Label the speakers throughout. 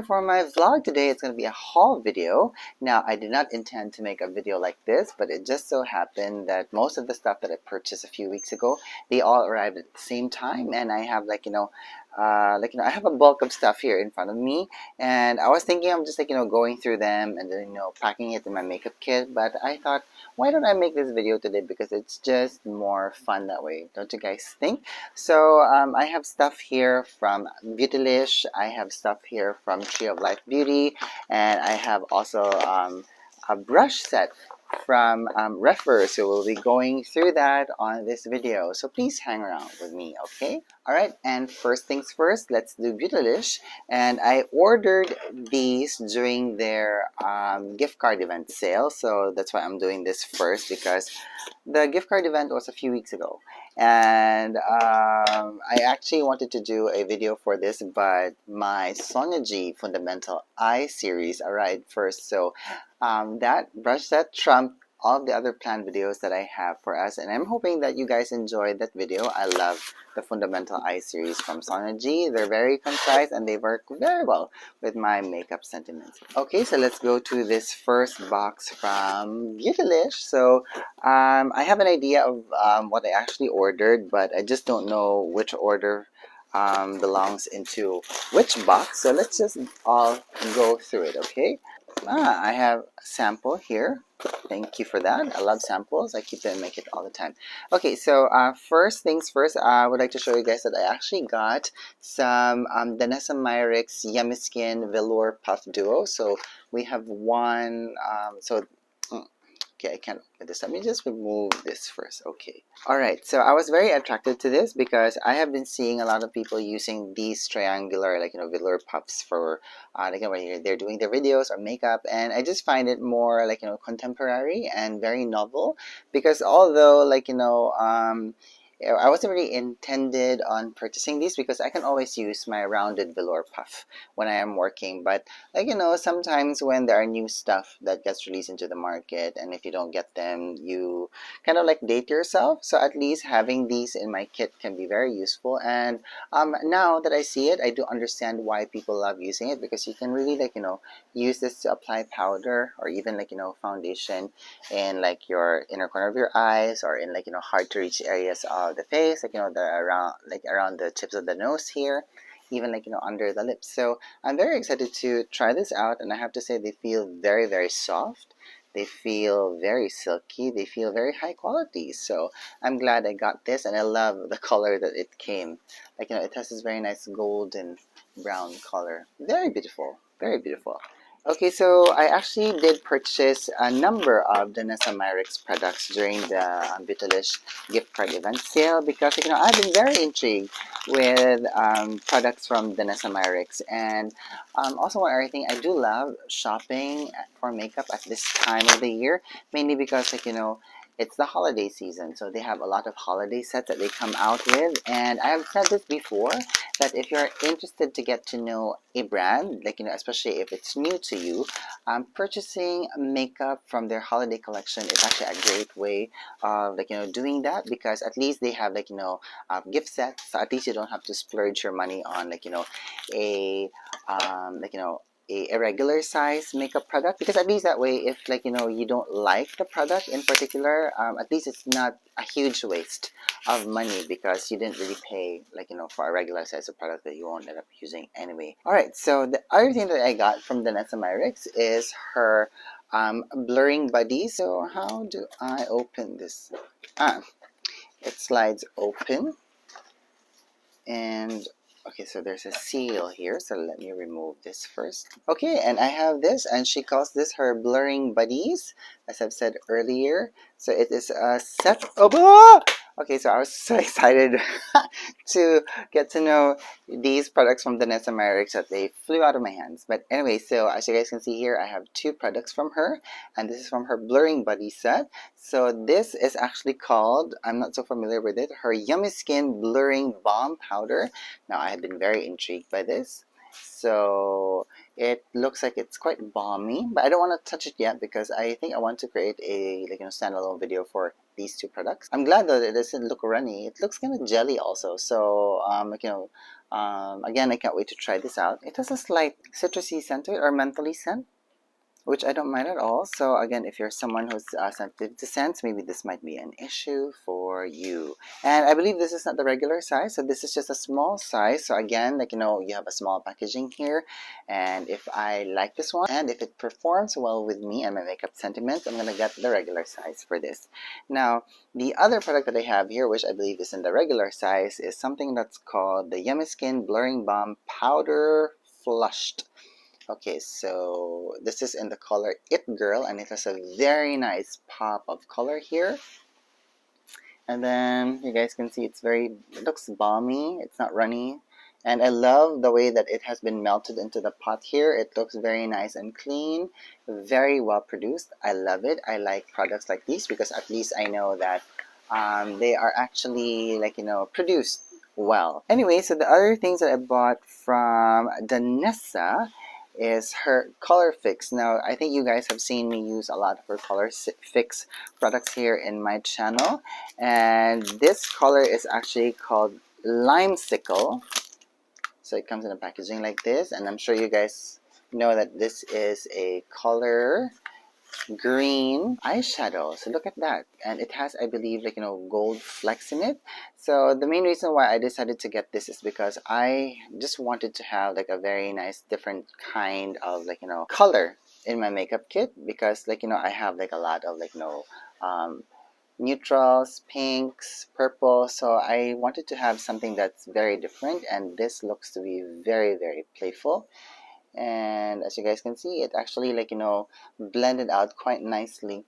Speaker 1: again for my vlog. Today it's going to be a haul video. Now, I did not intend to make a video like this, but it just so happened that most of the stuff that I purchased a few weeks ago, they all arrived at the same time, and I have I have a bulk of stuff here in front of me, and I was thinking of just going through them and then packing it in my makeup kit. But I thought, why don't I make this video today, because it's just more fun that way, don't you guys think? So I have stuff here from Beautylish, I have stuff here from Tree of Life Beauty, and I have also a brush set from Rephr. So we'll be going through that on this video. So please hang around with me, okay? Alright, and first things first, let's do Beautylish. And I ordered these during their gift card event sale. So that's why I'm doing this first, because the gift card event was a few weeks ago. And I actually wanted to do a video for this, but my Sonia Fundamental Eye series arrived first. So that brush set trumped all the other planned videos that I have for us, and I'm hoping that you guys enjoyed that video. I love the Fundamental Eye series from Sonia. They're very concise and they work very well with my makeup sentiments. Okay, so let's go to this first box from Beautylish. So I have an idea of what I actually ordered, but I just don't know which order belongs into which box. So let's just all go through it, okay? I have a sample here. Thank you for that. I love samples. I keep them in my kit all the time. Okay, so first things first, I would like to show you guys that I actually got some Danessa Myricks Yummy Skin Velour Puff Duo. So we have one, okay, I can't open this. Let me just remove this first. Okay. Alright, so I was very attracted to this because I have been seeing a lot of people using these triangular, velour puffs for, when they're doing their videos or makeup. And I just find it more, contemporary and very novel. Because although, I wasn't really intended on purchasing these, because I can always use my rounded velour puff when I am working. But sometimes when there are new stuff that gets released into the market, and if you don't get them, you kind of date yourself. So at least having these in my kit can be very useful. And now that I see it, I do understand why people love using it, because you can really use this to apply powder or even foundation in your inner corner of your eyes, or in hard to reach areas of the face, the around the tips of the nose here, even under the lips. So I'm very excited to try this out, and I have to say they feel very, very soft. They feel very silky. They feel very high quality. So I'm glad I got this, and I love the color that it came. It has this very nice golden brown color. Very beautiful. Very beautiful. Okay, so I actually did purchase a number of Danessa Myricks products during the Beautylish gift card event sale, because I've been very intrigued with products from Danessa Myricks. And also, one other thing, I do love shopping for makeup at this time of the year, mainly because it's the holiday season, so they have a lot of holiday sets that they come out with. And I have said this before, that if you're interested to get to know a brand, especially if it's new to you, purchasing makeup from their holiday collection is actually a great way of doing that, because at least they have gift sets, so at least you don't have to splurge your money on a a irregular size makeup product, because at least that way, if you don't like the product in particular, at least it's not a huge waste of money, because you didn't really pay for a regular size of product that you won't end up using anyway. Alright, so the other thing that I got from Danessa Myricks is her blurring buddy. So how do I open this? It slides open, and okay, so there's a seal here, so let me remove this first. Okay, and I have this, and she calls this her blurring buddies, as I've said earlier. So it is a set of... Okay, so I was so excited to get to know these products from Danessa Myricks that they flew out of my hands. But anyway, so as you guys can see here, I have two products from her, and this is from her blurring buddy set. So this is actually called, I'm not so familiar with it, her Yummy Skin Blurring Balm Powder. Now, I have been very intrigued by this. So it looks like it's quite balmy, but I don't want to touch it yet, because I think I want to create a standalone video for these two products. I'm glad that it doesn't look runny. It looks kind of jelly also. So Again, I can't wait to try this out. It has a slight citrusy scent to it, or mentally scent, which I don't mind at all. So again, if you're someone who's sensitive to scents, maybe this might be an issue for you. And I believe this is not the regular size, so this is just a small size. So again, like, you have a small packaging here, and if I like this one, and if it performs well with me and my makeup sentiments, I'm gonna get the regular size for this. Now, the other product that I have here, which I believe is in the regular size, is something that's called the Yummy Skin Blurring Balm Powder Flushed. Okay, so this is in the color It Girl, and it has a very nice pop of color here. And then you guys can see it looks balmy, it's not runny. And I love the way that it has been melted into the pot here. It looks very nice and clean, very well produced. I love it. I like products like these because at least I know that they are actually, like, produced well. Anyway, so the other things that I bought from Danessa is her color fix. Now, I think you guys have seen me use a lot of her color fix products here in my channel, and this color is actually called Limesicle. So it comes in a packaging like this, and I'm sure you guys know that this is a color green eyeshadow. So look at that, and it has, I believe, like, gold flecks in it. So the main reason why I decided to get this is because I just wanted to have like a very nice different kind of, like, color in my makeup kit, because, like, I have like a lot of, like, neutrals, pinks, purple. So I wanted to have something that's very different, and this looks to be very, very playful. And as you guys can see, it actually, like, blended out quite nicely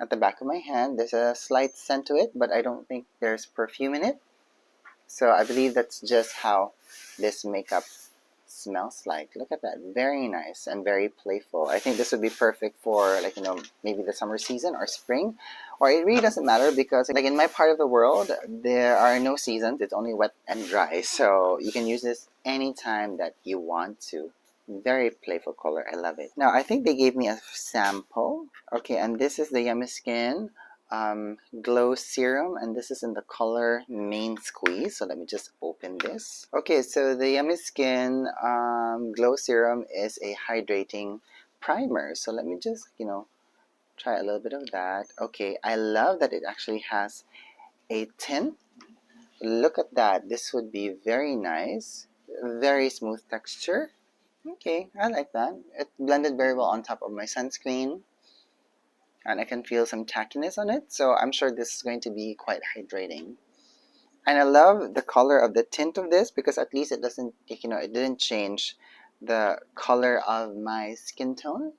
Speaker 1: at the back of my hand. There's a slight scent to it, but I don't think there's perfume in it. So I believe that's just how this makeup smells like. Look at that, very nice and very playful. I think this would be perfect for, like, maybe the summer season or spring, or it really doesn't matter, because, like, in my part of the world there are no seasons. It's only wet and dry, so you can use this anytime that you want to. Very playful color. I love it. Now, I think they gave me a sample. Okay, and this is the Yummy Skin Glow Serum, and this is in the color Main Squeeze. So let me just open this. Okay, so the Yummy Skin Glow Serum is a hydrating primer. So let me just, try a little bit of that. Okay, I love that it actually has a tint. Look at that. This would be very nice. Very smooth texture. Okay, I like that. It blended very well on top of my sunscreen, and I can feel some tackiness on it, so I'm sure this is going to be quite hydrating. And I love the color of the tint of this, because at least it doesn't, it didn't change the color of my skin tone.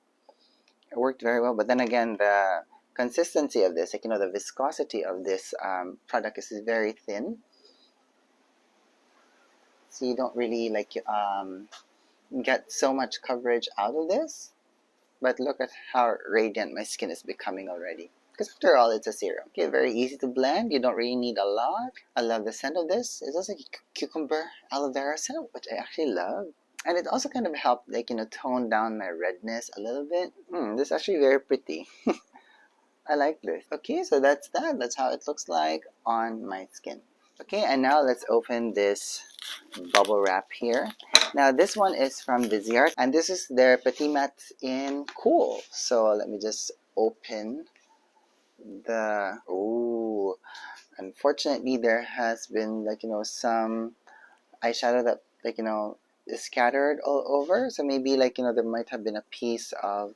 Speaker 1: It worked very well, but then again, the consistency of this, the viscosity of this product is very thin, so you don't really, like, get so much coverage out of this. But look at how radiant my skin is becoming already, because after all, it's a serum. Okay, very easy to blend. You don't really need a lot. I love the scent of this. It's also like cucumber aloe vera scent, which I actually love. And it also kind of helped, like, tone down my redness a little bit. This is actually very pretty. I like this. Okay, so that's that. That's how it looks like on my skin. Okay, and now let's open this bubble wrap here. Now this one is from Viziart, and this is their Petit Mat in Cool. So let me just open the... Ooh, unfortunately there has been, like, some eyeshadow that, like, is scattered all over. So maybe, like, there might have been a piece of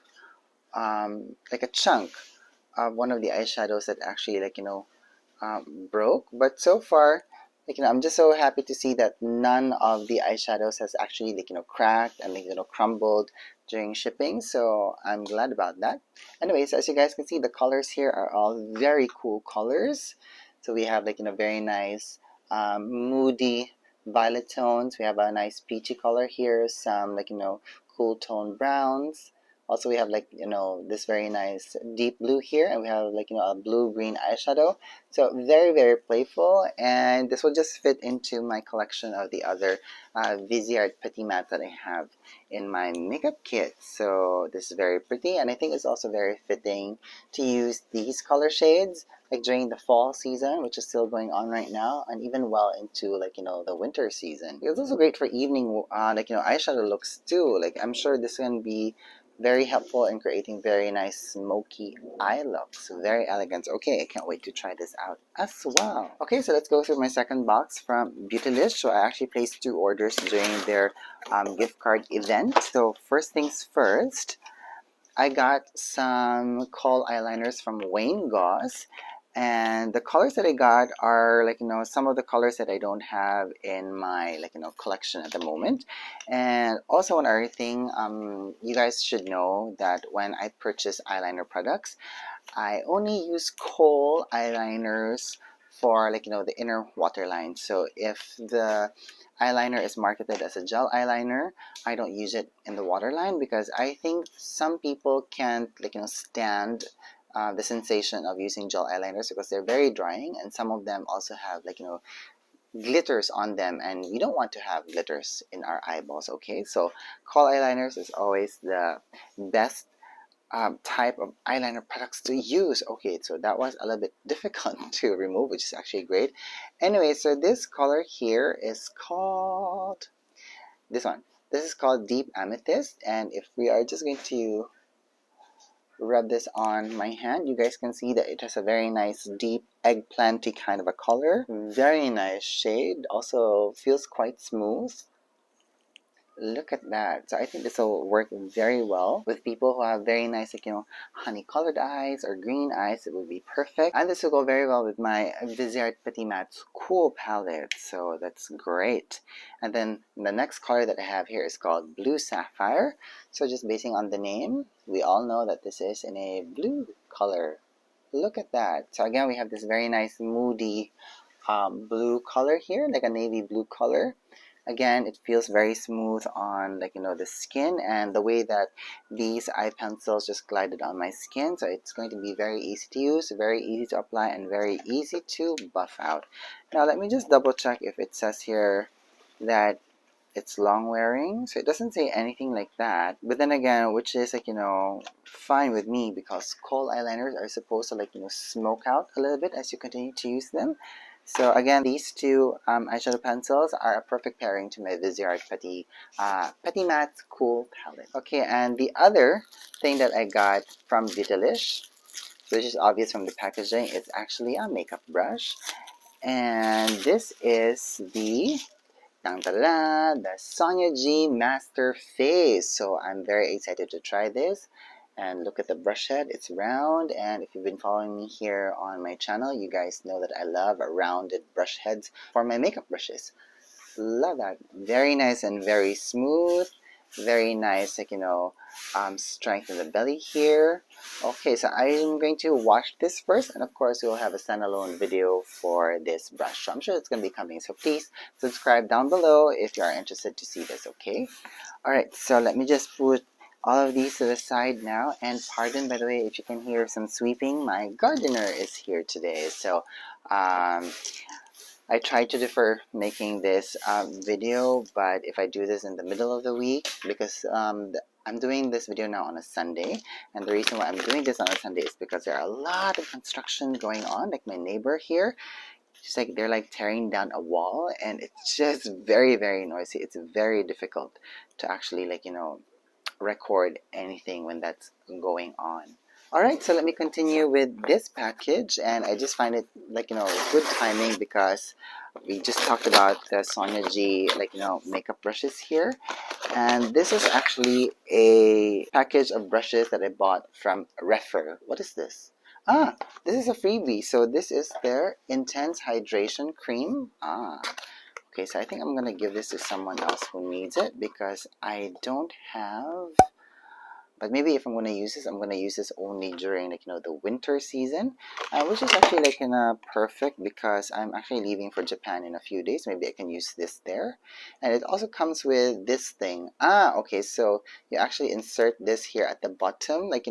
Speaker 1: like a chunk of one of the eyeshadows that actually, like, broke. But so far, like, I'm just so happy to see that none of the eyeshadows has actually, like, cracked and, like, crumbled during shipping. So I'm glad about that. Anyway, so as you guys can see, the colors here are all very cool colors. So we have, like, very nice moody violet tones. We have a nice peachy color here, some, like, cool tone browns, Also, we have like, this very nice deep blue here, and we have like, a blue-green eyeshadow. So very, very playful, and this will just fit into my collection of the other Viseart Petit Matte that I have in my makeup kit. So this is very pretty, and I think it's also very fitting to use these color shades like during the fall season, which is still going on right now, and even well into like, the winter season. It's also great for evening like, eyeshadow looks too. Like, I'm sure this can be very helpful in creating very nice smoky eye looks. Very elegant. Okay, I can't wait to try this out as well. Okay, so let's go through my second box from Beautylish. So I actually placed 2 orders during their gift card event. So first things first, I got some kohl eyeliners from Wayne Goss, and the colors that I got are like, some of the colors that I don't have in my like, collection at the moment. And also one other thing, you guys should know that when I purchase eyeliner products, I only use kohl eyeliners for like, the inner waterline. So if the eyeliner is marketed as a gel eyeliner, I don't use it in the waterline because I think some people can't like, stand the sensation of using gel eyeliners because they're very drying, and some of them also have like, glitters on them, and we don't want to have glitters in our eyeballs. Okay, so kohl eyeliners is always the best type of eyeliner products to use. Okay, so that was a little bit difficult to remove, which is actually great. Anyway, so this color here is called this one. This is called Deep Amethyst, and if we are just going to rub this on my hand, you guys can see that it has a very nice deep eggplanty kind of a color. Very nice shade. Also feels quite smooth. Look at that. So I think this will work very well with people who have very nice, like, honey colored eyes or green eyes. It would be perfect. And this will go very well with my Viseart Petit Matte's Cool palette. So that's great. And then the next color that I have here is called Blue Sapphire. So just basing on the name, we all know that this is in a blue color. Look at that. So again, we have this very nice moody blue color here, like a navy blue color. Again, it feels very smooth on like, the skin, and the way that these eye pencils just glided on my skin. So it's going to be very easy to use, very easy to apply, and very easy to buff out. Now let me just double check if it says here that it's long wearing. So it doesn't say anything like that. But then again, which is like, fine with me because kohl eyeliners are supposed to like, smoke out a little bit as you continue to use them. So again, these 2 eyeshadow pencils are a perfect pairing to my Viseart Petit Matte Cool palette. Okay, and the other thing that I got from Beautylish, which is obvious from the packaging, it's actually a makeup brush. And this is the Sonia G Master Face. So I'm very excited to try this. And look at the brush head, it's round, and if you've been following me here on my channel, you guys know that I love rounded brush heads for my makeup brushes. Love that. Very nice and very smooth. Very nice, like, strength in the belly here. Okay, so I'm going to wash this first, and of course we'll have a standalone video for this brush. So I'm sure it's going to be coming, so please subscribe down below if you are interested to see this, okay? Alright, so let me just put all of these to the side now, and pardon by the way if you can hear some sweeping, my gardener is here today. So I tried to defer making this video, but if I do this in the middle of the week, because I'm doing this video now on a Sunday, and the reason why I'm doing this on a Sunday is because there are a lot of construction going on. Like my neighbor here, it's like they're like tearing down a wall, and it's just very, very noisy. It's very difficult to actually like, record anything when that's going on. Alright, so let me continue with this package, and I just find it like, good timing because we just talked about the Sonia G, like, makeup brushes here. And this is actually a package of brushes that I bought from Rephr. What is this? Ah, this is a freebie. So this is their Intense Hydration Cream. Okay, so I think I'm going to give this to someone else who needs it because I don't have But maybe if I'm going to use this, I'm going to use this only during like the winter season, which is actually like perfect because I'm actually leaving for Japan in a few days. Maybe I can use this there. And it also comes with this thing. Okay, so you actually insert this here at the bottom, like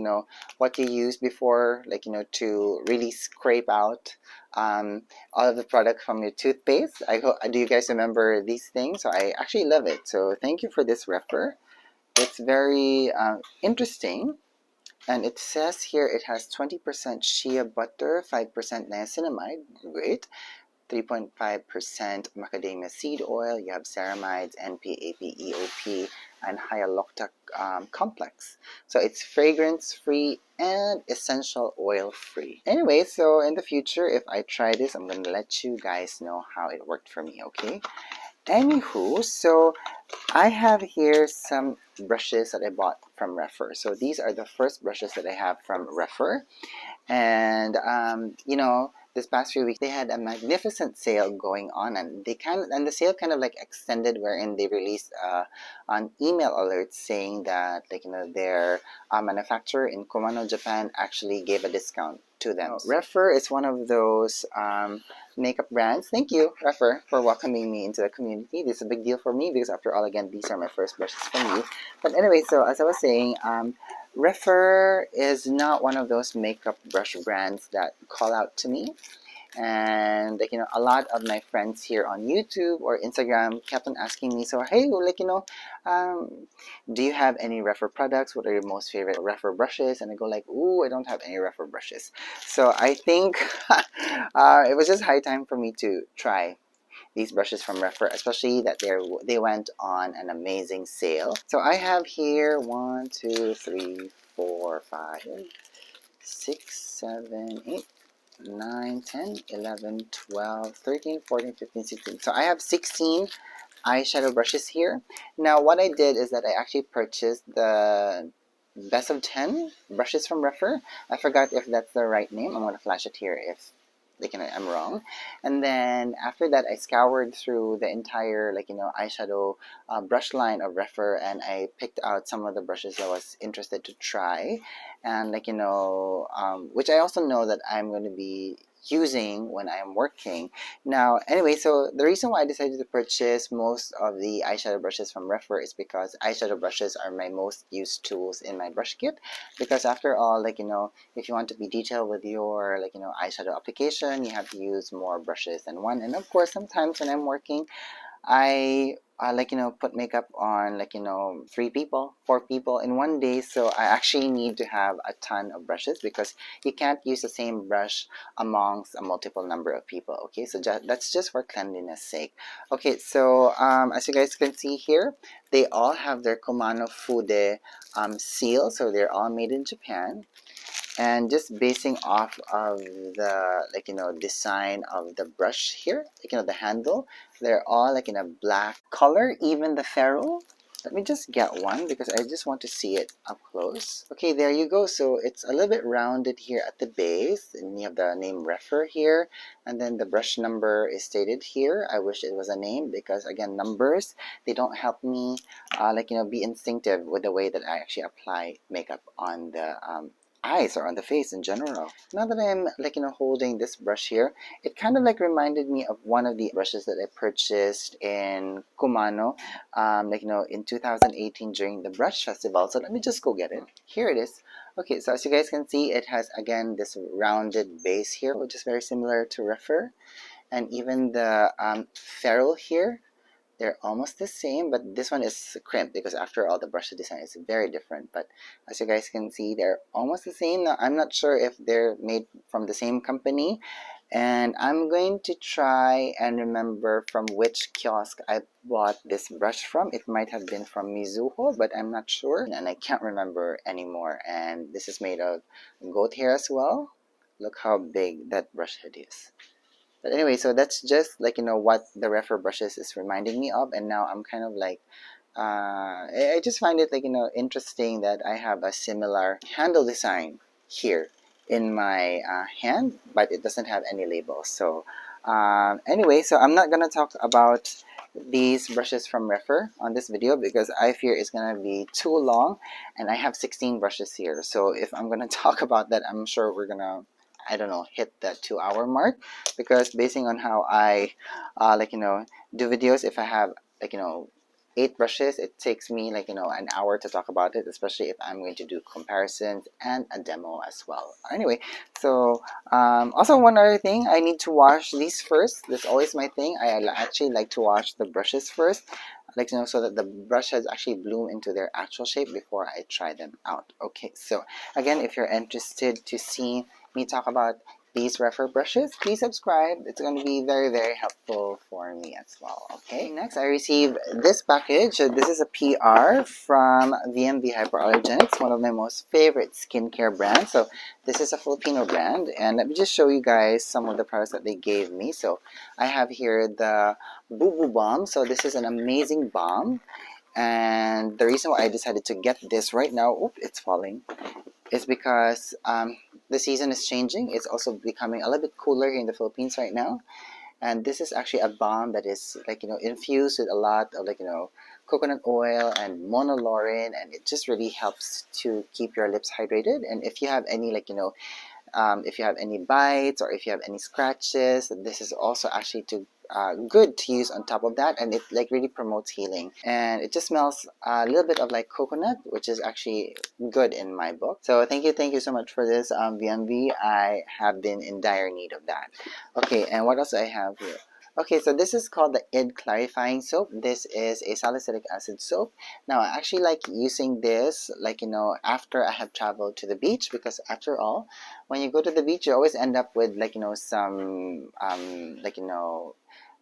Speaker 1: what you used before, like to really scrape out all of the product from your toothpaste. Do you guys remember these things? So I actually love it. So thank you for this Rephr. It's very interesting, and it says here it has 20% shea butter, 5% niacinamide, great, 3.5% macadamia seed oil. You have ceramides, NP, AP, EOP, and hyalocta complex. So it's fragrance free and essential oil free. Anyway, so in the future, if I try this, I'm going to let you guys know how it worked for me, okay? Anywho, so I have here some brushes that I bought from Rephr. So these are the first brushes that I have from Rephr. And this past few weeks they had a magnificent sale going on, and the sale kind of like extended, wherein they released an email alert saying that their manufacturer in Kumano, Japan actually gave a discount to them. Rephr is one of those makeup brands. Thank you, Rephr, for welcoming me into the community. This is a big deal for me because after all, again, these are my first brushes from you. But anyway, so as I was saying, Rephr is not one of those makeup brush brands that call out to me. And a lot of my friends here on YouTube or Instagram kept on asking me, so hey, do you have any Rephr products? What are your most favorite Rephr brushes? And I go like, ooh, I don't have any Rephr brushes. So I think it was just high time for me to try these brushes from Rephr, especially that they went on an amazing sale. So I have here 1, 2, 3, 4, 5, 6, 7, 8, 9, 10, 11, 12, 13, 14, 15, 16. So I have 16 eyeshadow brushes here. Now what I did is that I actually purchased the best of 10 brushes from Rephr. I forgot if that's the right name. I'm going to flash it here if I'm wrong. And then after that, I scoured through the entire eyeshadow brush line of Rephr, and I picked out some of the brushes I was interested to try, and which I also know that I'm going to be using when I'm working. Now, anyway, so the reason why I decided to purchase most of the eyeshadow brushes from Rephr is because eyeshadow brushes are my most used tools in my brush kit. Because after all, if you want to be detailed with your eyeshadow application, you have to use more brushes than one. And of course, sometimes when I'm working, I put makeup on 3 people, 4 people in one day. So I actually need to have a ton of brushes because you can't use the same brush amongst a multiple number of people. Okay, so that's just for cleanliness sake. Okay, so as you guys can see here, they all have their Kumano Fude seal, so they're all made in Japan. And just basing off of the design of the brush here, the handle, they're all in a black color, even the ferrule. Let me just get one because I just want to see it up close. Okay, there you go. So it's a little bit rounded here at the base, and you have the name Rephr here, and then the brush number is stated here. I wish it was a name because again, numbers, they don't help me be instinctive with the way that I actually apply makeup on the eyes or on the face in general. Now that I'm holding this brush here, it kind of reminded me of one of the brushes that I purchased in Kumano in 2018 during the brush festival. So let me just go get it. Here it is. Okay, so as you guys can see, it has again this rounded base here, which is very similar to Rephr, and even the ferrule here, they're almost the same, but this one is crimped because after all, the brush design is very different. But as you guys can see, they're almost the same. Now, I'm not sure if they're made from the same company, and I'm going to try and remember from which kiosk I bought this brush from. It might have been from Mizuho, but I'm not sure, and I can't remember anymore. And this is made of goat hair as well. Look how big that brush head is. But anyway, so that's just what the Rephr brushes is reminding me of, and now I'm kind of I just find it interesting that I have a similar handle design here in my hand, but it doesn't have any labels. So anyway, so I'm not gonna talk about these brushes from Rephr on this video because I fear it's gonna be too long, and I have 16 brushes here. So if I'm gonna talk about that, I'm sure we're gonna, I don't know, hit that 2 hour mark, because basing on how I do videos, if I have 8 brushes, it takes me an hour to talk about it, especially if I'm going to do comparisons and a demo as well. Anyway, so also one other thing, I need to wash these first. That's always my thing. I actually like to wash the brushes first, so that the brush has actually bloomed into their actual shape before I try them out. Okay, so again, if you're interested to see me talk about these Rephr brushes, please subscribe. It's going to be very, very helpful for me as well. Okay, next I received this package. This is a PR from VMV Hypoallergenics, one of my most favorite skincare brands. So this is a Filipino brand, and let me just show you guys some of the products that they gave me. So I have here the Boo Boo Balm. So this is an amazing balm, and the reason why I decided to get this right now, oop, it's falling, is because the season is changing. It's also becoming a little bit cooler here in the Philippines right now, and this is actually a balm that is infused with a lot of coconut oil and monolaurin, and it just really helps to keep your lips hydrated. And if you have any if you have any bites or if you have any scratches, this is also actually good to use on top of that, and it really promotes healing, and it just smells a little bit of coconut, which is actually good in my book. So thank you so much for this, VMV. I have been in dire need of that. Okay, and what else do I have here? Okay, so this is called the ID Clarifying Soap. This is a salicylic acid soap. Now, I actually like using this, after I have traveled to the beach, because after all, when you go to the beach, you always end up with, some,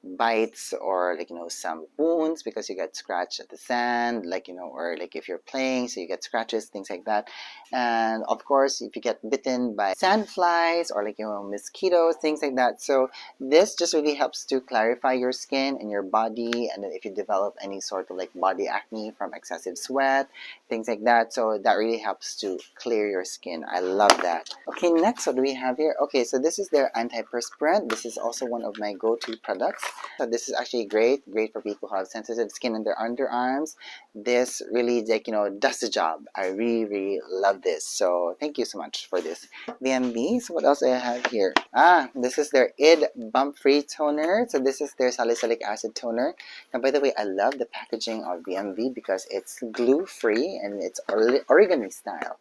Speaker 1: bites or some wounds because you get scratched at the sand, or if you're playing, so you get scratches, things like that. And of course, if you get bitten by sand flies or mosquitoes, things like that. So this just really helps to clarify your skin and your body, and then if you develop any sort of body acne from excessive sweat, things like that, so that really helps to clear your skin. I love that. Okay, next, what do we have here? Okay, so this is their Antiperspirant. This is also one of my go-to products. So this is actually great for people who have sensitive skin in their underarms. This really does the job. I really love this. So thank you so much for this, VMB. So what else do I have here? This is their ID Bump Free Toner. So this is their salicylic acid toner. Now, by the way, I love the packaging of VMV because it's glue-free and it's origami style.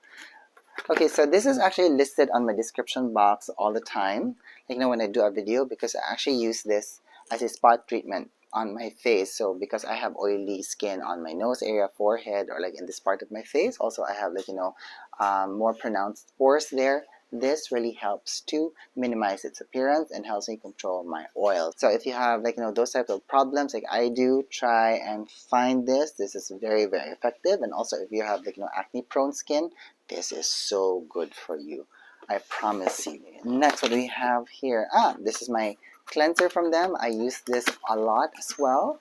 Speaker 1: Okay, so this is actually listed on my description box all the time, when I do a video, because I actually use this as a spot treatment on my face. So because I have oily skin on my nose area, forehead, or in this part of my face, also I have more pronounced pores there. This really helps to minimize its appearance and helps me control my oil. So if you have those types of problems like I do, try and find this. This is very, very effective. And also if you have acne prone skin, this is so good for you, I promise you. Next, what do we have here? This is my cleanser from them. I use this a lot as well.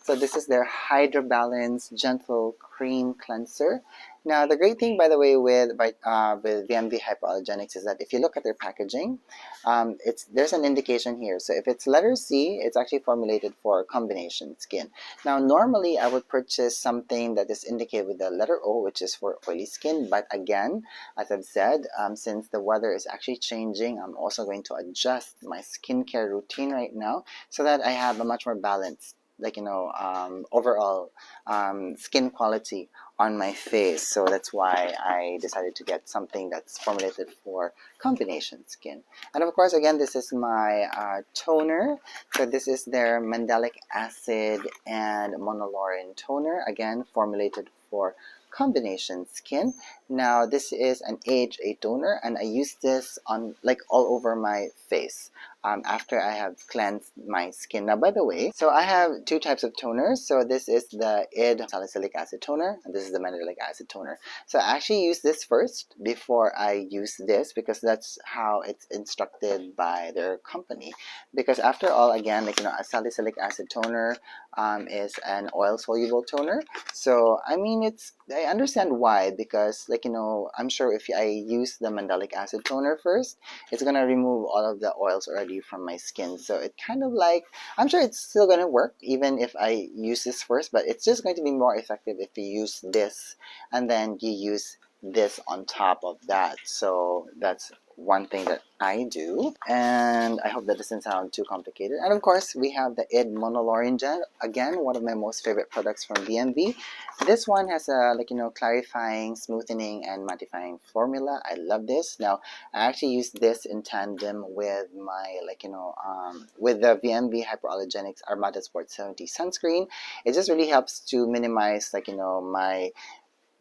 Speaker 1: So this is their Hydra Balance Gentle Cream Cleanser. Now, the great thing, by the way, with VMV Hypoallergenics is that if you look at their packaging, there's an indication here. So if it's letter C, it's actually formulated for combination skin. Now, normally I would purchase something that is indicated with the letter O, which is for oily skin. But again, as I've said, since the weather is actually changing, I'm also going to adjust my skincare routine right now so that I have a much more balanced overall skin quality on my face. So that's why I decided to get something that's formulated for combination skin. And of course, again, this is my toner. So this is their Mandelic acid and monolaurin toner, again formulated for combination skin. Now this is an AHA toner, and I use this on all over my face after I have cleansed my skin. Now, by the way, so I have two types of toners. So this is the ID Salicylic Acid Toner, and this is the Mandelic Acid Toner. So I actually use this first before I use this because that's how it's instructed by their company. Because after all, again, a salicylic acid toner is an oil-soluble toner. So I mean, I understand why, because I'm sure if I use the Mandelic acid toner first, it's gonna remove all of the oils already value from my skin. So it kind of like, I'm sure it's still going to work even if I use this first, but it's just going to be more effective if you use this and then you use this on top of that. So that's one thing that I do, and I hope that doesn't sound too complicated. And of course, we have the Monolaurin Gel, again, one of my most favorite products from VMV. This one has a clarifying, smoothening, and mattifying formula. I love this. Now, I actually use this in tandem with my with the VMV Hypoallergenics Armada Sport 70 sunscreen. It just really helps to minimize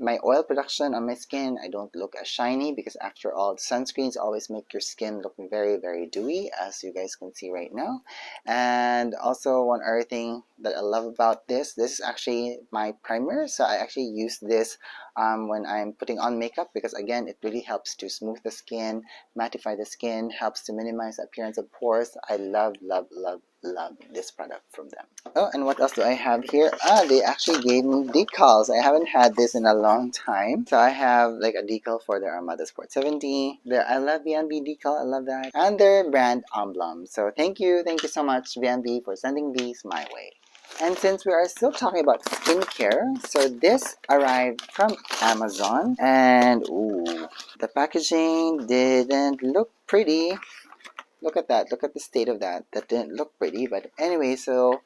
Speaker 1: my oil production on my skin. I don't look as shiny because after all, sunscreens always make your skin look very, very dewy, as you guys can see right now. And also one other thing that I love about this is actually my primer. So I actually use this when I'm putting on makeup because again, it really helps to smooth the skin, mattify the skin, helps to minimize the appearance of pores. I love this product from them. Oh, and what else do I have here? They actually gave me decals. I haven't had this in a long time. So I have like a decal for their Armada Sport 70. Their I Love VMB decal, I love that. And their brand Balm. So thank you so much VMB for sending these my way. And since we are still talking about skincare, so this arrived from Amazon, and ooh, the packaging didn't look pretty. Look at that. Look at the state of that. That didn't look pretty. But anyway, so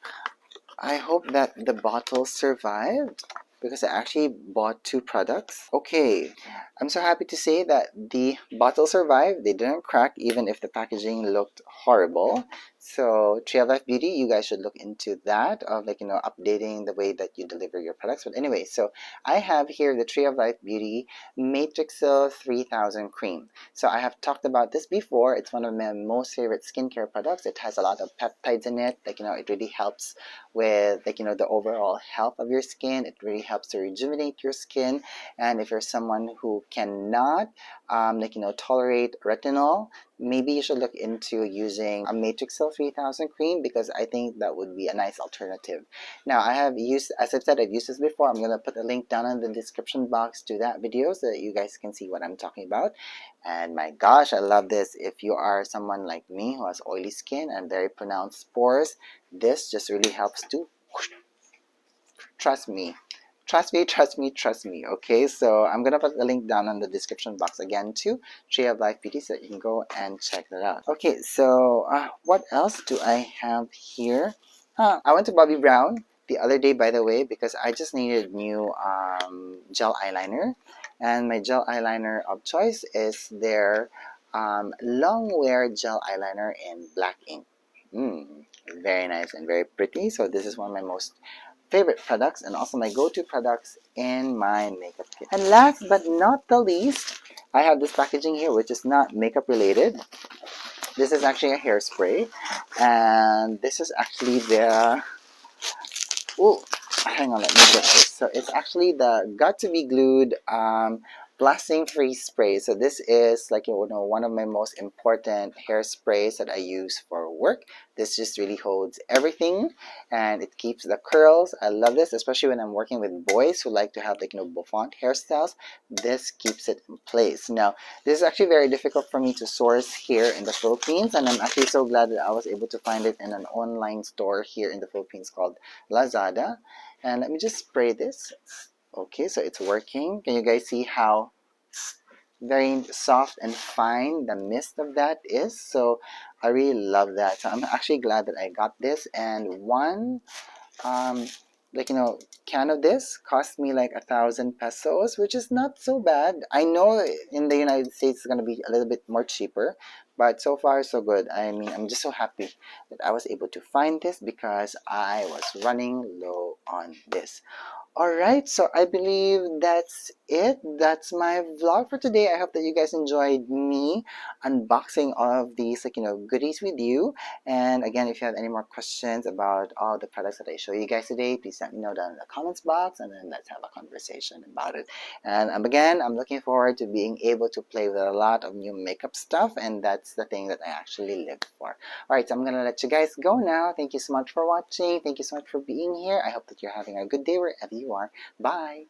Speaker 1: I hope that the bottle survived because I actually bought 2 products. Okay, I'm so happy to say that the bottle survived. They didn't crack even if the packaging looked horrible. So Tree of Life Beauty, you guys should look into that of updating the way that you deliver your products. But anyway, so I have here the Tree of Life Beauty Matrixyl 3000 cream. So I have talked about this before. It's one of my most favorite skincare products. It has a lot of peptides in it. It really helps with the overall health of your skin. It really helps to rejuvenate your skin. And if you're someone who cannot tolerate retinol, maybe you should look into using a Matrixyl 3000 cream because I think that would be a nice alternative. Now, I have used, as I've said, I've used this before. I'm going to put a link down in the description box to that video so that you guys can see what I'm talking about. And my gosh, I love this. If you are someone like me who has oily skin and very pronounced pores, this just really helps to, trust me. Trust me. Okay, so I'm gonna put the link down in the description box again to Tree of Life Beauty so you can go and check that out. Okay, so what else do I have here? I went to Bobbi Brown the other day, by the way, because I just needed new gel eyeliner, and my gel eyeliner of choice is their long wear gel eyeliner in black ink. Very nice and very pretty. So this is one of my most favorite products and also my go-to products in my makeup kit. And last but not the least, I have this packaging here which is not makeup related. This is actually a hairspray, and this is actually the hang on, let me get this. So it's actually the Got to Be Glued blasting free spray. So this is one of my most important hairsprays that I use for work. This just really holds everything and it keeps the curls. I love this, especially when I'm working with boys who like to have bouffant hairstyles. This keeps it in place. Now, this is actually very difficult for me to source here in the Philippines, and I'm actually so glad that I was able to find it in an online store here in the Philippines called Lazada. And let me just spray this. Okay, so it's working. Can you guys see how very soft and fine the mist of that is? So I really love that. So I'm actually glad that I got this, and one can of this cost me like 1,000 pesos, which is not so bad. I know in the United States it's going to be a little bit more cheaper, but so far so good. I mean, I'm just so happy that I was able to find this because I was running low on this. Alright, so I believe that's it. That's my vlog for today. I hope that you guys enjoyed me unboxing all of these goodies with you. And again, if you have any more questions about all the products that I show you guys today, please let me know down in the comments box, and then let's have a conversation about it. And again, I'm looking forward to being able to play with a lot of new makeup stuff, and that's the thing that I actually live for. Alright, so I'm gonna let you guys go now. Thank you so much for watching. Thank you so much for being here. I hope that you're having a good day wherever you are. Bye!